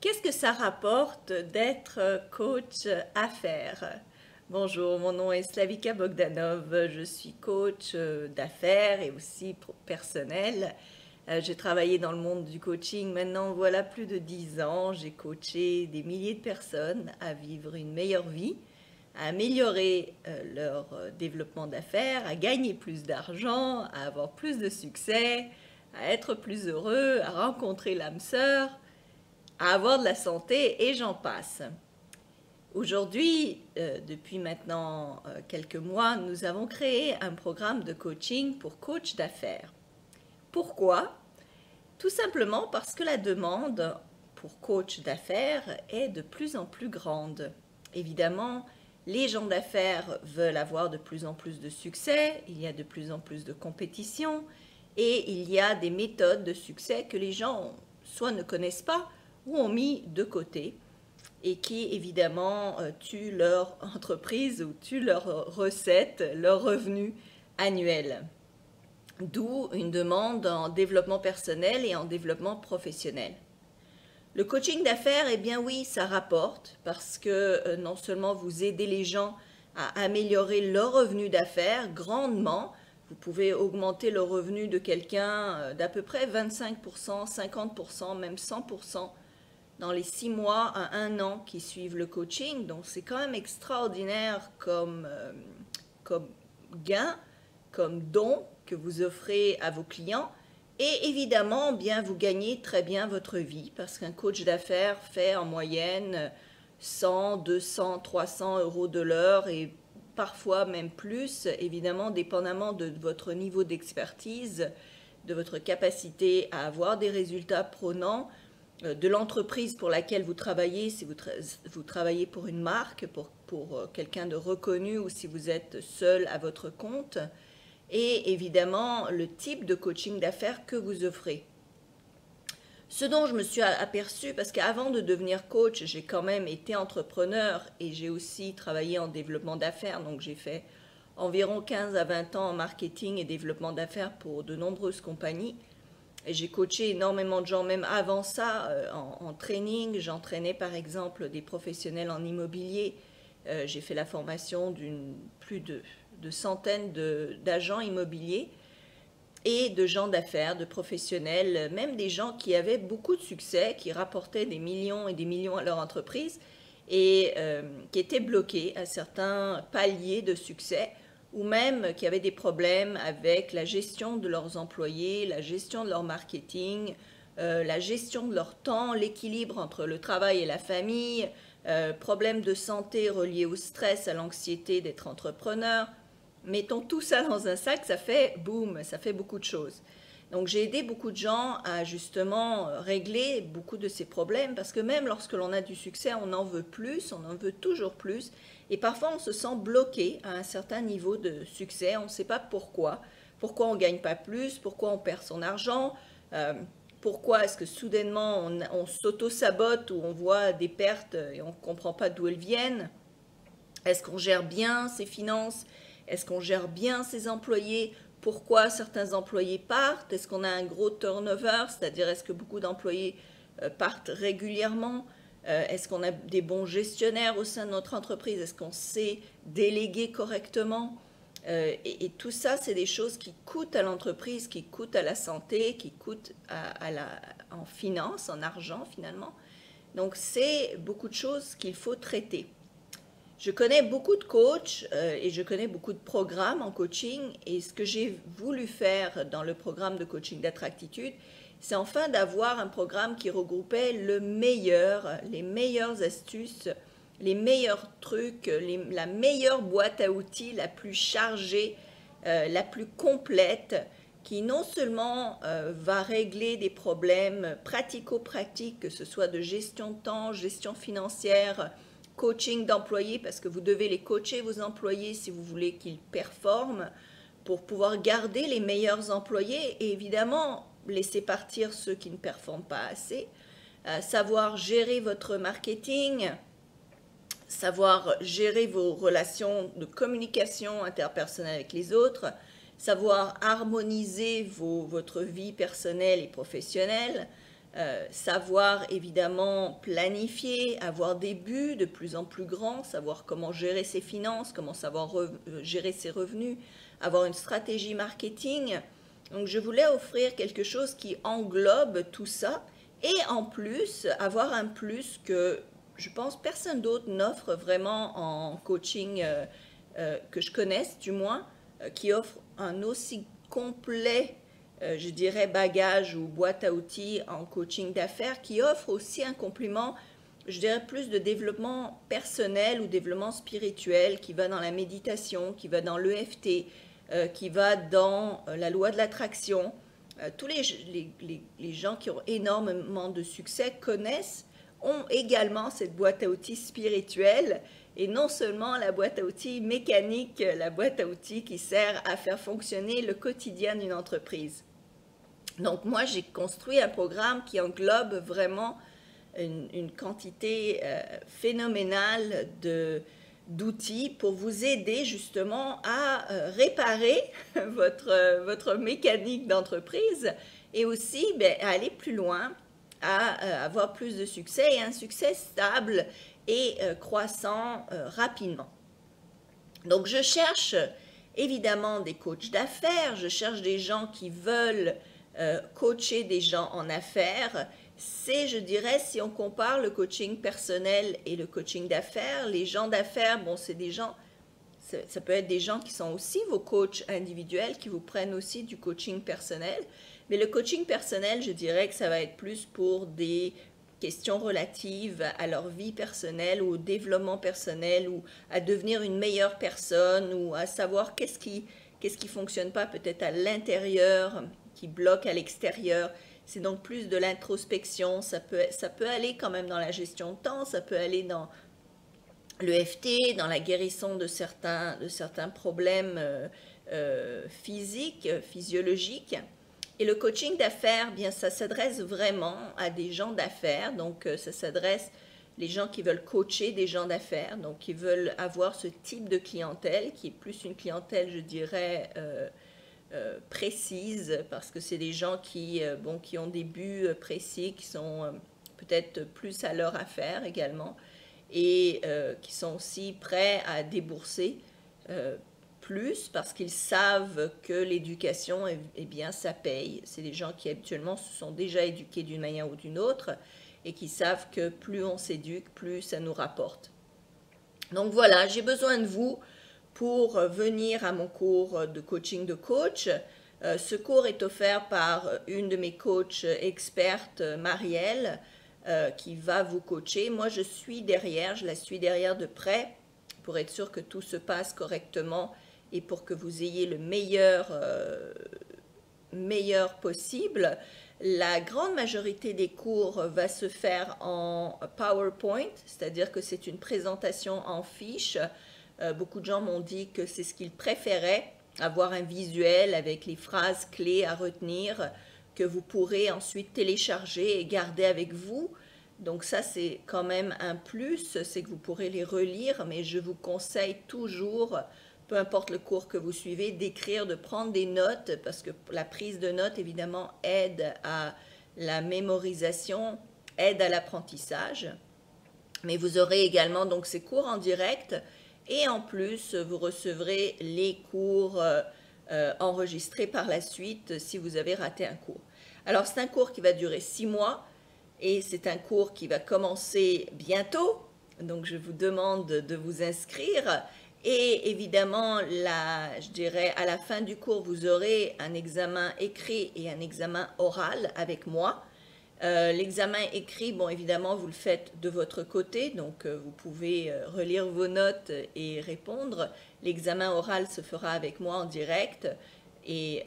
Qu'est-ce que ça rapporte d'être coach affaires? Bonjour, mon nom est Slavika Bogdanov, je suis coach d'affaires et aussi personnel. J'ai travaillé dans le monde du coaching maintenant, voilà plus de 10 ans. J'ai coaché des milliers de personnes à vivre une meilleure vie, à améliorer leur développement d'affaires, à gagner plus d'argent, à avoir plus de succès, à être plus heureux, à rencontrer l'âme sœur, à avoir de la santé et j'en passe. Aujourd'hui, depuis maintenant quelques mois, nous avons créé un programme de coaching pour coach d'affaires. Pourquoi? Tout simplement parce que la demande pour coach d'affaires est de plus en plus grande. Évidemment, les gens d'affaires veulent avoir de plus en plus de succès, il y a de plus en plus de compétition et il y a des méthodes de succès que les gens soit ne connaissent pas ou ont mis de côté et qui évidemment tuent leur entreprise ou tuent leurs recettes, leurs revenus annuels. D'où une demande en développement personnel et en développement professionnel. Le coaching d'affaires, eh bien oui, ça rapporte parce que non seulement vous aidez les gens à améliorer leur revenu d'affaires grandement, vous pouvez augmenter le revenu de quelqu'un d'à peu près 25%, 50%, même 100% dans les 6 mois à 1 an qui suivent le coaching. Donc c'est quand même extraordinaire comme gain, comme don que vous offrez à vos clients. Et évidemment, bien vous gagnez très bien votre vie parce qu'un coach d'affaires fait en moyenne 100, 200, 300 euros de l'heure et parfois même plus, évidemment, dépendamment de votre niveau d'expertise, de votre capacité à avoir des résultats prenants, de l'entreprise pour laquelle vous travaillez, si vous travaillez pour une marque, pour quelqu'un de reconnu ou si vous êtes seul à votre compte, et évidemment le type de coaching d'affaires que vous offrez. Ce dont je me suis aperçue, parce qu'avant de devenir coach, j'ai quand même été entrepreneur et j'ai aussi travaillé en développement d'affaires, donc j'ai fait environ 15 à 20 ans en marketing et développement d'affaires pour de nombreuses compagnies. Et j'ai coaché énormément de gens, même avant ça, en training. J'entraînais par exemple des professionnels en immobilier. J'ai fait la formation d'une plus de centaines d'agents immobiliers et de gens d'affaires, de professionnels, même des gens qui avaient beaucoup de succès, qui rapportaient des millions et des millions à leur entreprise et qui étaient bloqués à certains paliers de succès ou même qui avaient des problèmes avec la gestion de leurs employés, la gestion de leur marketing, la gestion de leur temps, l'équilibre entre le travail et la famille, problèmes de santé reliés au stress, à l'anxiété d'être entrepreneur. Mettons tout ça dans un sac, ça fait boum, ça fait beaucoup de choses. Donc j'ai aidé beaucoup de gens à justement régler beaucoup de ces problèmes parce que même lorsque l'on a du succès, on en veut plus, on en veut toujours plus et parfois on se sent bloqué à un certain niveau de succès, on ne sait pas pourquoi. Pourquoi on ne gagne pas plus, pourquoi on perd son argent, pourquoi est-ce que soudainement on s'auto-sabote ou on voit des pertes et on ne comprend pas d'où elles viennent. Est-ce qu'on gère bien ses finances? Est-ce qu'on gère bien ses employés? Pourquoi certains employés partent? Est-ce qu'on a un gros turnover? C'est-à-dire, est-ce que beaucoup d'employés partent régulièrement? Est-ce qu'on a des bons gestionnaires au sein de notre entreprise? Est-ce qu'on sait déléguer correctement? Et tout ça, c'est des choses qui coûtent à l'entreprise, qui coûtent à la santé, qui coûtent en finance, en argent finalement. Donc, c'est beaucoup de choses qu'il faut traiter. Je connais beaucoup de coachs et je connais beaucoup de programmes en coaching et ce que j'ai voulu faire dans le programme de coaching d'attractitude, c'est enfin d'avoir un programme qui regroupait le meilleur, les meilleures astuces, les meilleurs trucs, la meilleure boîte à outils, la plus chargée, la plus complète, qui non seulement va régler des problèmes pratico-pratiques, que ce soit de gestion de temps, gestion financière, coaching d'employés, parce que vous devez les coacher, vos employés, si vous voulez qu'ils performent, pour pouvoir garder les meilleurs employés et évidemment laisser partir ceux qui ne performent pas assez, savoir gérer votre marketing, savoir gérer vos relations de communication interpersonnelle avec les autres, savoir harmoniser votre vie personnelle et professionnelle, savoir évidemment planifier, avoir des buts de plus en plus grands, savoir comment gérer ses finances, comment savoir gérer ses revenus, avoir une stratégie marketing. Donc je voulais offrir quelque chose qui englobe tout ça et en plus avoir un plus que je pense personne d'autre n'offre vraiment en coaching que je connaisse du moins, qui offre un aussi complet je dirais bagage ou boîte à outils en coaching d'affaires, qui offre aussi un complément, je dirais plus de développement personnel ou développement spirituel, qui va dans la méditation, qui va dans l'EFT, qui va dans la loi de l'attraction. Tous les gens qui ont énormément de succès connaissent, ont également cette boîte à outils spirituelle et non seulement la boîte à outils mécanique, la boîte à outils qui sert à faire fonctionner le quotidien d'une entreprise. Donc moi, j'ai construit un programme qui englobe vraiment une quantité phénoménale d'outils pour vous aider justement à réparer votre mécanique d'entreprise et aussi à aller plus loin, à avoir plus de succès et un succès stable et croissant rapidement. Donc je cherche évidemment des coachs d'affaires, je cherche des gens qui veulent coacher des gens en affaires. C'est, je dirais, si on compare le coaching personnel et le coaching d'affaires, les gens d'affaires, bon, c'est des gens, ça peut être des gens qui sont aussi vos coachs individuels, qui vous prennent aussi du coaching personnel. Mais le coaching personnel, je dirais que ça va être plus pour des questions relatives à leur vie personnelle ou au développement personnel ou à devenir une meilleure personne ou à savoir qu'est-ce qui fonctionne pas peut-être à l'intérieur, qui bloque à l'extérieur. C'est donc plus de l'introspection. Ça peut aller quand même dans la gestion de temps, ça peut aller dans l'EFT, dans la guérison de certains problèmes physiques, physiologiques. Et le coaching d'affaires, bien, ça s'adresse vraiment à des gens d'affaires. Donc, ça s'adresse les gens qui veulent coacher des gens d'affaires, donc qui veulent avoir ce type de clientèle, qui est plus une clientèle, je dirais, précise, parce que c'est des gens qui ont des buts précis, qui sont peut-être plus à leur affaire également, et qui sont aussi prêts à débourser plus parce qu'ils savent que l'éducation, eh bien, ça paye. C'est des gens qui habituellement se sont déjà éduqués d'une manière ou d'une autre et qui savent que plus on s'éduque, plus ça nous rapporte. Donc voilà, j'ai besoin de vous pour venir à mon cours de coaching de coach. Ce cours est offert par une de mes coachs expertes, Marielle, qui va vous coacher. Moi, je la suis derrière de près pour être sûr que tout se passe correctement et pour que vous ayez le meilleur possible. La grande majorité des cours va se faire en PowerPoint, c'est-à-dire que c'est une présentation en fiche. Beaucoup de gens m'ont dit que c'est ce qu'ils préféraient, avoir un visuel avec les phrases clés à retenir que vous pourrez ensuite télécharger et garder avec vous. Donc ça, c'est quand même un plus, c'est que vous pourrez les relire, mais je vous conseille toujours, peu importe le cours que vous suivez, d'écrire, de prendre des notes, parce que la prise de notes, évidemment, aide à la mémorisation, aide à l'apprentissage. Mais vous aurez également donc ces cours en direct, et en plus, vous recevrez les cours enregistrés par la suite si vous avez raté un cours. Alors, c'est un cours qui va durer 6 mois, et c'est un cours qui va commencer bientôt, donc je vous demande de vous inscrire. Et évidemment, je dirais, à la fin du cours, vous aurez un examen écrit et un examen oral avec moi. L'examen écrit, bon, évidemment, vous le faites de votre côté, donc vous pouvez relire vos notes et répondre. L'examen oral se fera avec moi en direct et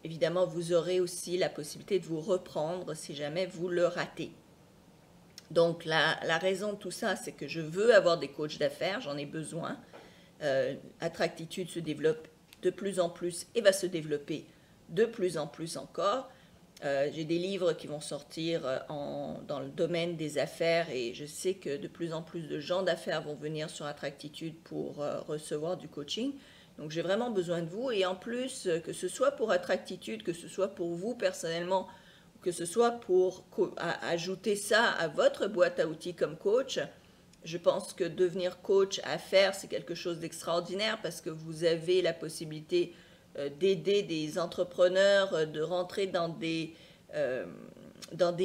évidemment, vous aurez aussi la possibilité de vous reprendre si jamais vous le ratez. Donc, la raison de tout ça, c'est que je veux avoir des coachs d'affaires, j'en ai besoin. Attractitude se développe de plus en plus et va se développer de plus en plus encore. J'ai des livres qui vont sortir dans le domaine des affaires et je sais que de plus en plus de gens d'affaires vont venir sur Attractitude pour recevoir du coaching. Donc j'ai vraiment besoin de vous et en plus, que ce soit pour Attractitude, que ce soit pour vous personnellement, que ce soit pour ajouter ça à votre boîte à outils comme coach. Je pense que devenir coach affaires, c'est quelque chose d'extraordinaire parce que vous avez la possibilité d'aider des entrepreneurs, de rentrer dans des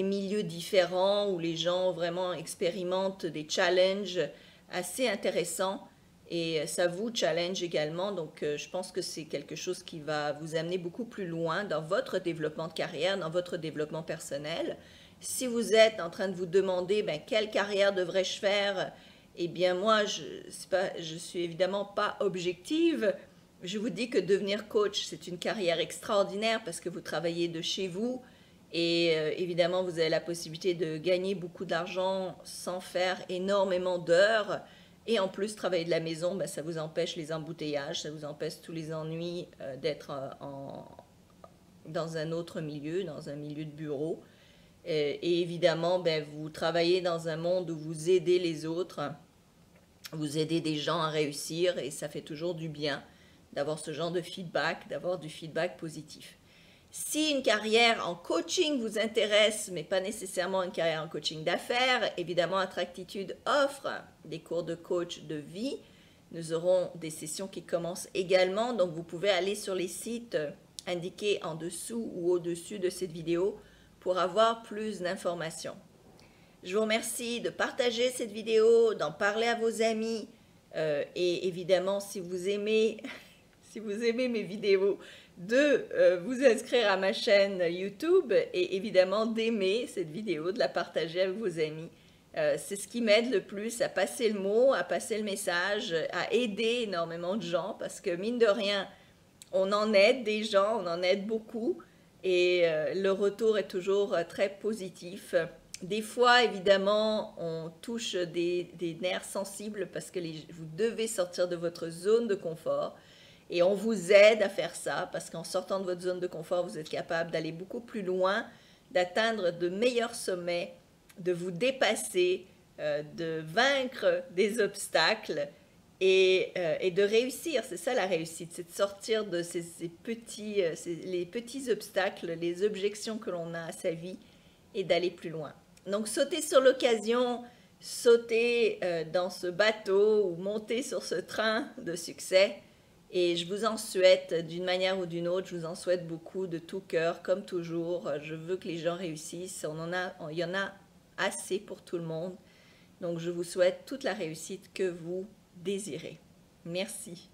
milieux différents où les gens vraiment expérimentent des challenges assez intéressants et ça vous challenge également. Donc, je pense que c'est quelque chose qui va vous amener beaucoup plus loin dans votre développement de carrière, dans votre développement personnel. Si vous êtes en train de vous demander quelle carrière devrais-je faire, eh bien moi, je suis évidemment pas objective. Je vous dis que devenir coach, c'est une carrière extraordinaire parce que vous travaillez de chez vous et évidemment, vous avez la possibilité de gagner beaucoup d'argent sans faire énormément d'heures. Et en plus, travailler de la maison, ça vous empêche les embouteillages, ça vous empêche tous les ennuis d'être dans un autre milieu, dans un milieu de bureau. Et évidemment, vous travaillez dans un monde où vous aidez les autres, vous aidez des gens à réussir et ça fait toujours du bien d'avoir ce genre de feedback, d'avoir du feedback positif. Si une carrière en coaching vous intéresse, mais pas nécessairement une carrière en coaching d'affaires, évidemment Attractitude offre des cours de coach de vie. Nous aurons des sessions qui commencent également, donc vous pouvez aller sur les sites indiqués en dessous ou au-dessus de cette vidéo pour avoir plus d'informations. Je vous remercie de partager cette vidéo, d'en parler à vos amis et évidemment si vous aimez mes vidéos, de vous inscrire à ma chaîne YouTube et évidemment d'aimer cette vidéo, de la partager avec vos amis. C'est ce qui m'aide le plus à passer le mot, à passer le message, à aider énormément de gens parce que mine de rien, on en aide des gens, on en aide beaucoup et le retour est toujours très positif. Des fois, évidemment, on touche des nerfs sensibles parce que vous devez sortir de votre zone de confort. Et on vous aide à faire ça parce qu'en sortant de votre zone de confort, vous êtes capable d'aller beaucoup plus loin, d'atteindre de meilleurs sommets, de vous dépasser, de vaincre des obstacles et de réussir. C'est ça la réussite, c'est de sortir de les petits obstacles, les objections que l'on a à sa vie et d'aller plus loin. Donc sautez sur l'occasion, sautez dans ce bateau ou montez sur ce train de succès. Et je vous en souhaite d'une manière ou d'une autre, je vous en souhaite beaucoup de tout cœur, comme toujours. Je veux que les gens réussissent, il y en a assez pour tout le monde. Donc je vous souhaite toute la réussite que vous désirez. Merci.